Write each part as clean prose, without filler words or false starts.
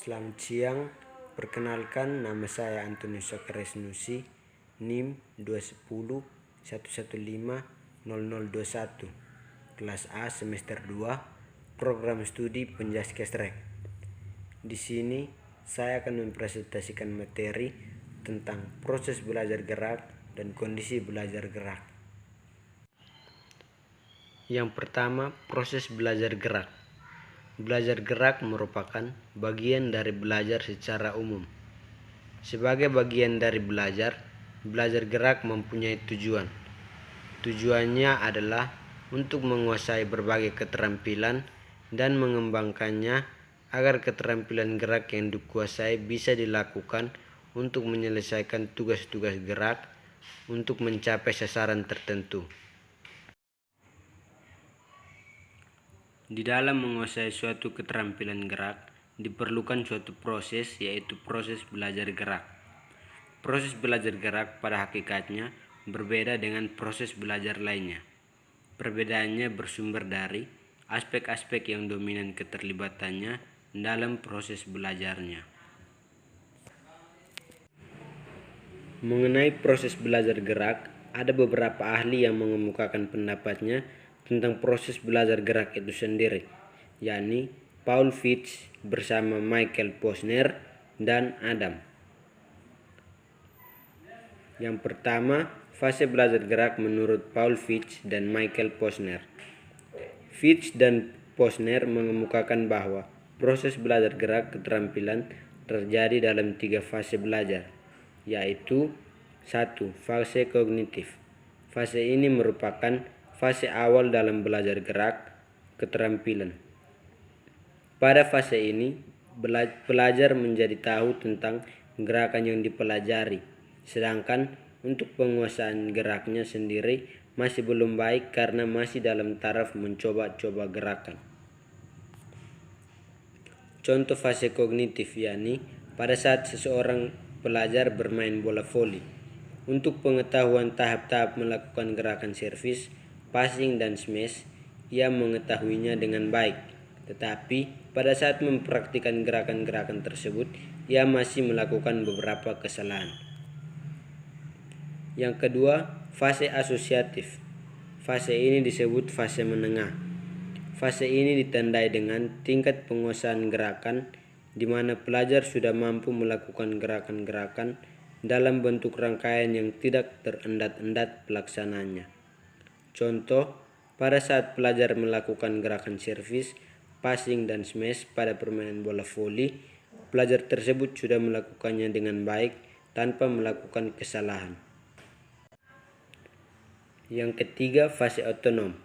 Selamat siang, perkenalkan nama saya Antonius Sakaresnusi, NIM 210 115 0021, kelas A semester 2, program studi Penjaskesrek. Di sini saya akan mempresentasikan materi tentang proses belajar gerak dan kondisi belajar gerak. Yang pertama, proses belajar gerak. Belajar gerak merupakan bagian dari belajar secara umum. Sebagai bagian dari belajar gerak mempunyai tujuan. Tujuannya adalah untuk menguasai berbagai keterampilan dan mengembangkannya agar keterampilan gerak yang dikuasai bisa dilakukan untuk menyelesaikan tugas-tugas gerak untuk mencapai sasaran tertentu. Di dalam menguasai suatu keterampilan gerak, diperlukan suatu proses, yaitu proses belajar gerak. Proses belajar gerak pada hakikatnya berbeda dengan proses belajar lainnya. Perbedaannya bersumber dari aspek-aspek yang dominan keterlibatannya dalam proses belajarnya. Mengenai proses belajar gerak, ada beberapa ahli yang mengemukakan pendapatnya tentang proses belajar gerak itu sendiri, yakni Paul Fitch bersama Michael Posner dan Adam. Yang pertama, fase belajar gerak menurut Paul Fitch dan Michael Posner. Fitch dan Posner mengemukakan bahwa proses belajar gerak keterampilan terjadi dalam 3 fase belajar, yaitu 1. Fase kognitif. Fase ini merupakan fase awal dalam belajar gerak keterampilan. Pada fase ini, pelajar menjadi tahu tentang gerakan yang dipelajari, sedangkan untuk penguasaan geraknya sendiri masih belum baik karena masih dalam taraf mencoba-coba gerakan. Contoh fase kognitif, yakni pada saat seseorang pelajar bermain bola voli. Untuk pengetahuan tahap-tahap melakukan gerakan servis, passing, dan smash, ia mengetahuinya dengan baik. Tetapi pada saat mempraktikkan gerakan-gerakan tersebut, ia masih melakukan beberapa kesalahan. Yang kedua, fase asosiatif. Fase ini disebut fase menengah. Fase ini ditandai dengan tingkat penguasaan gerakan di mana pelajar sudah mampu melakukan gerakan-gerakan dalam bentuk rangkaian yang tidak terendat-endat pelaksanaannya. Contoh, pada saat pelajar melakukan gerakan servis, passing, dan smash pada permainan bola voli, pelajar tersebut sudah melakukannya dengan baik tanpa melakukan kesalahan. Yang ketiga, fase otonom.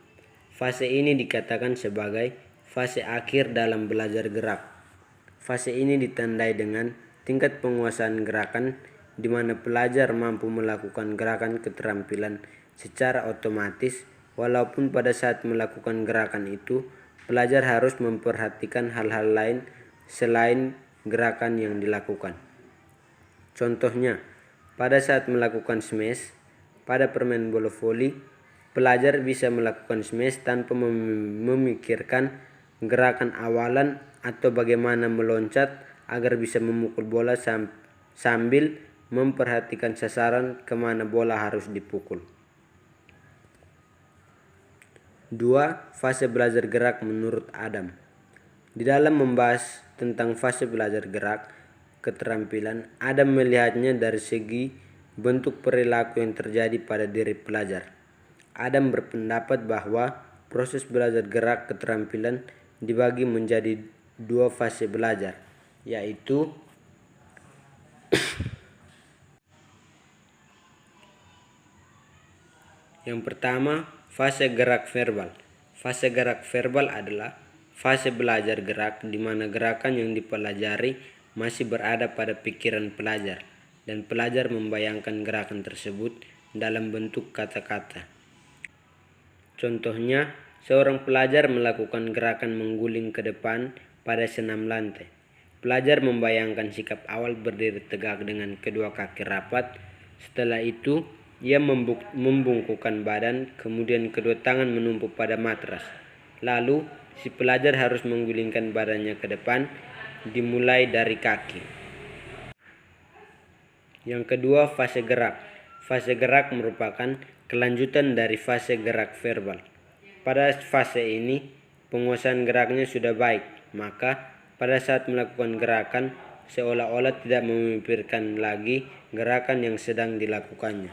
Fase ini dikatakan sebagai fase akhir dalam belajar gerak. Fase ini ditandai dengan tingkat penguasaan gerakan di mana pelajar mampu melakukan gerakan keterampilan secara otomatis, walaupun pada saat melakukan gerakan itu, pelajar harus memperhatikan hal-hal lain selain gerakan yang dilakukan. Contohnya, pada saat melakukan smash pada permainan bola voli, pelajar bisa melakukan smash tanpa memikirkan gerakan awalan atau bagaimana meloncat agar bisa memukul bola sambil memperhatikan sasaran kemana bola harus dipukul. 2. Fase belajar gerak menurut Adam. Di dalam membahas tentang fase belajar gerak keterampilan, Adam melihatnya dari segi bentuk perilaku yang terjadi pada diri pelajar. Adam berpendapat bahwa proses belajar gerak keterampilan dibagi menjadi 2 fase belajar, yaitu yang pertama, fase gerak verbal. Fase gerak verbal adalah fase belajar gerak di mana gerakan yang dipelajari masih berada pada pikiran pelajar dan pelajar membayangkan gerakan tersebut dalam bentuk kata-kata. Contohnya, seorang pelajar melakukan gerakan mengguling ke depan pada senam lantai. Pelajar membayangkan sikap awal berdiri tegak dengan kedua kaki rapat. Setelah itu, ia membungkukkan badan, kemudian kedua tangan menumpuk pada matras. Lalu, si pelajar harus menggulingkan badannya ke depan dimulai dari kaki. Yang kedua, fase gerak. Fase gerak merupakan kelanjutan dari fase gerak verbal. Pada fase ini, penguasaan geraknya sudah baik, maka pada saat melakukan gerakan, seolah-olah tidak memikirkan lagi gerakan yang sedang dilakukannya.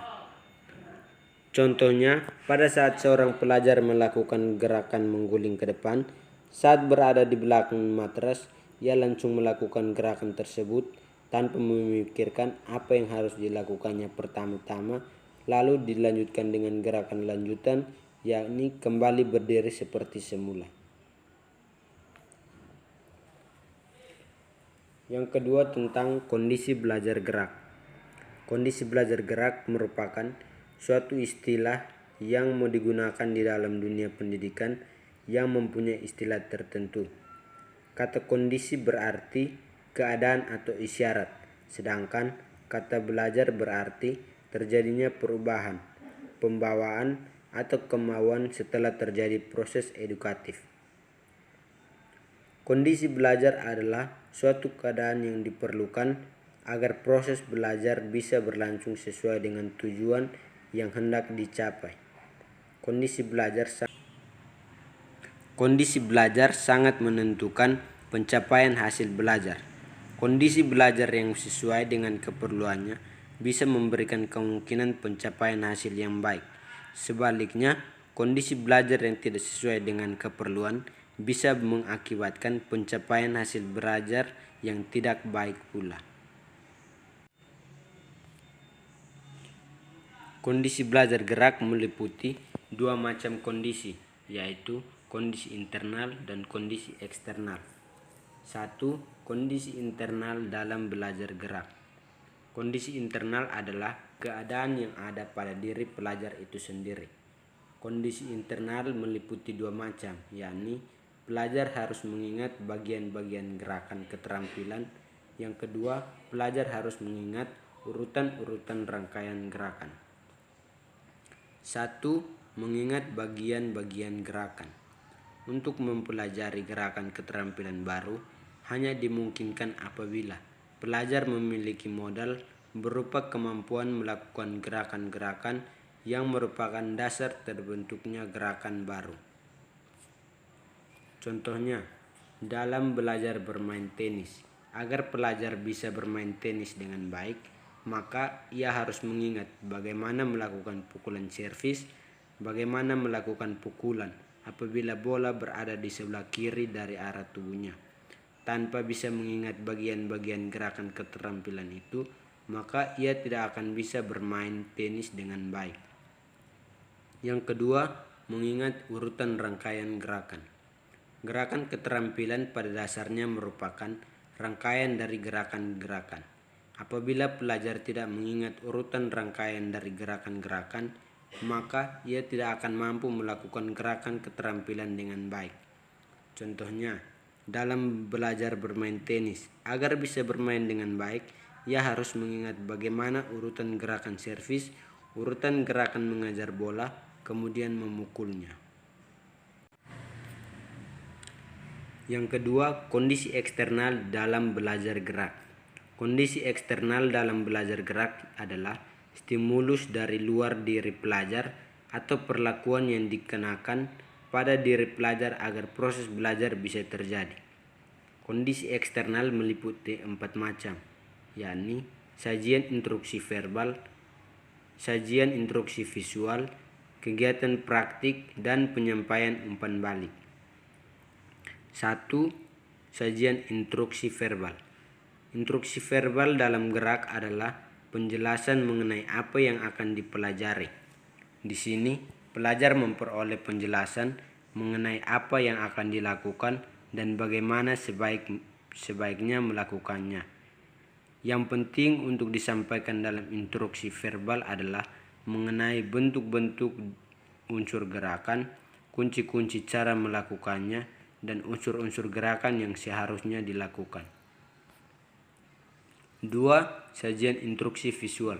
Contohnya, pada saat seorang pelajar melakukan gerakan mengguling ke depan, saat berada di belakang matras, ia langsung melakukan gerakan tersebut tanpa memikirkan apa yang harus dilakukannya pertama-tama, lalu dilanjutkan dengan gerakan lanjutan, yakni kembali berdiri seperti semula. Yang kedua, tentang kondisi belajar gerak. Kondisi belajar gerak merupakan suatu istilah yang mau digunakan di dalam dunia pendidikan yang mempunyai istilah tertentu. Kata kondisi berarti keadaan atau isyarat, sedangkan kata belajar berarti terjadinya perubahan, pembawaan, atau kemauan setelah terjadi proses edukatif. Kondisi belajar adalah suatu keadaan yang diperlukan agar proses belajar bisa berlangsung sesuai dengan tujuan yang hendak dicapai. Kondisi belajar sangat menentukan pencapaian hasil belajar. Kondisi belajar yang sesuai dengan keperluannya bisa memberikan kemungkinan pencapaian hasil yang baik. Sebaliknya, kondisi belajar yang tidak sesuai dengan keperluan bisa mengakibatkan pencapaian hasil belajar yang tidak baik pula. Kondisi belajar gerak meliputi dua macam kondisi, yaitu kondisi internal dan kondisi eksternal. 1. Kondisi internal dalam belajar gerak. Kondisi internal adalah keadaan yang ada pada diri pelajar itu sendiri. Kondisi internal meliputi dua macam, yakni pelajar harus mengingat bagian-bagian gerakan keterampilan. Yang kedua, pelajar harus mengingat urutan-urutan rangkaian gerakan. 1. Mengingat bagian-bagian gerakan. Untuk mempelajari gerakan keterampilan baru hanya dimungkinkan apabila pelajar memiliki modal berupa kemampuan melakukan gerakan-gerakan yang merupakan dasar terbentuknya gerakan baru. Contohnya, dalam belajar bermain tenis, agar pelajar bisa bermain tenis dengan baik, maka ia harus mengingat bagaimana melakukan pukulan servis, bagaimana melakukan pukulan apabila bola berada di sebelah kiri dari arah tubuhnya. Tanpa bisa mengingat bagian-bagian gerakan keterampilan itu, maka ia tidak akan bisa bermain tenis dengan baik. Yang kedua, mengingat urutan rangkaian gerakan. Gerakan keterampilan pada dasarnya merupakan rangkaian dari gerakan-gerakan. Apabila pelajar tidak mengingat urutan rangkaian dari gerakan-gerakan, maka ia tidak akan mampu melakukan gerakan keterampilan dengan baik. Contohnya, dalam belajar bermain tenis, agar bisa bermain dengan baik, ia harus mengingat bagaimana urutan gerakan servis, urutan gerakan mengajar bola, kemudian memukulnya. Yang kedua, kondisi eksternal dalam belajar gerak. Kondisi eksternal dalam belajar gerak adalah stimulus dari luar diri pelajar atau perlakuan yang dikenakan pada diri pelajar agar proses belajar bisa terjadi. Kondisi eksternal meliputi 4 macam, yakni sajian instruksi verbal, sajian instruksi visual, kegiatan praktik, dan penyampaian umpan balik. 1. Sajian instruksi verbal. Instruksi verbal dalam gerak adalah penjelasan mengenai apa yang akan dipelajari. Di sini, pelajar memperoleh penjelasan mengenai apa yang akan dilakukan dan bagaimana sebaiknya melakukannya. Yang penting untuk disampaikan dalam instruksi verbal adalah mengenai bentuk-bentuk unsur gerakan, kunci-kunci cara melakukannya, dan unsur-unsur gerakan yang seharusnya dilakukan. 2. Sajian instruksi visual.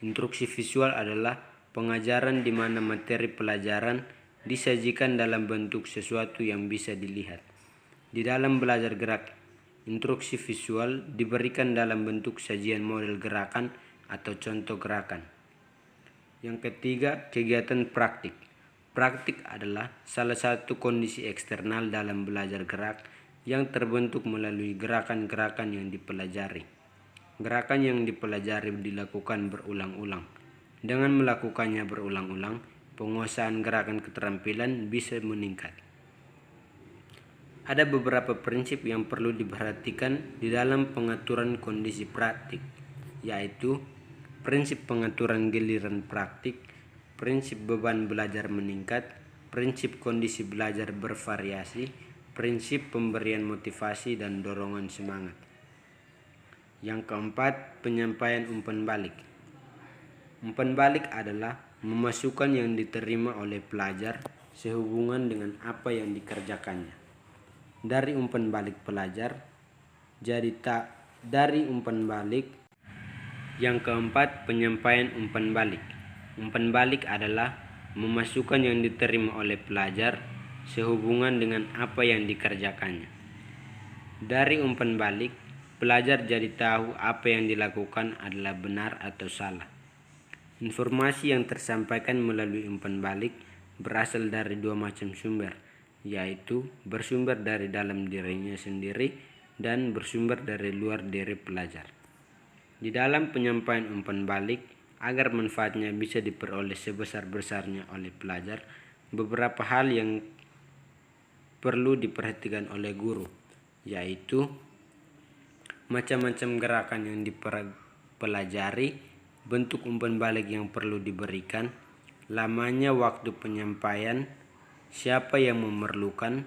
Instruksi visual adalah pengajaran di mana materi pelajaran disajikan dalam bentuk sesuatu yang bisa dilihat. Di dalam belajar gerak, instruksi visual diberikan dalam bentuk sajian model gerakan atau contoh gerakan. Yang ketiga, kegiatan praktik. Praktik adalah salah satu kondisi eksternal dalam belajar gerak yang terbentuk melalui gerakan-gerakan yang dipelajari. Gerakan yang dipelajari dilakukan berulang-ulang. Dengan melakukannya berulang-ulang, penguasaan gerakan keterampilan bisa meningkat. Ada beberapa prinsip yang perlu diperhatikan di dalam pengaturan kondisi praktik, yaitu prinsip pengaturan giliran praktik, prinsip beban belajar meningkat, prinsip kondisi belajar bervariasi, prinsip pemberian motivasi dan dorongan semangat. Yang keempat, penyampaian umpan balik. Umpan balik adalah memasukkan yang diterima oleh pelajar sehubungan dengan apa yang dikerjakannya. Dari umpan balik pelajar, dari umpan balik. Yang keempat, penyampaian umpan balik. Umpan balik adalah memasukkan yang diterima oleh pelajar sehubungan dengan apa yang dikerjakannya. Dari umpan balik, pelajar jadi tahu apa yang dilakukan adalah benar atau salah. Informasi yang tersampaikan melalui umpan balik berasal dari dua macam sumber, yaitu bersumber dari dalam dirinya sendiri dan bersumber dari luar diri pelajar. Di dalam penyampaian umpan balik, agar manfaatnya bisa diperoleh sebesar-besarnya oleh pelajar, beberapa hal yang perlu diperhatikan oleh guru, yaitu macam-macam gerakan yang dipelajari, bentuk umpan balik yang perlu diberikan, lamanya waktu penyampaian, siapa yang memerlukan,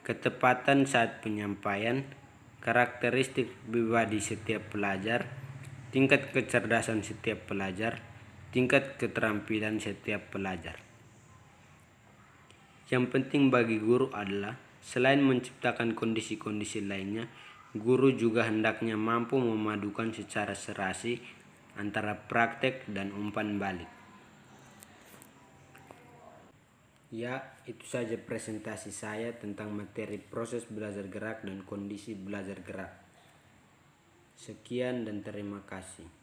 ketepatan saat penyampaian, karakteristik pribadi setiap pelajar, tingkat kecerdasan setiap pelajar, tingkat keterampilan setiap pelajar. Yang penting bagi guru adalah selain menciptakan kondisi-kondisi lainnya, guru juga hendaknya mampu memadukan secara serasi antara praktek dan umpan balik. Ya, itu saja presentasi saya tentang materi proses belajar gerak dan kondisi belajar gerak. Sekian dan terima kasih.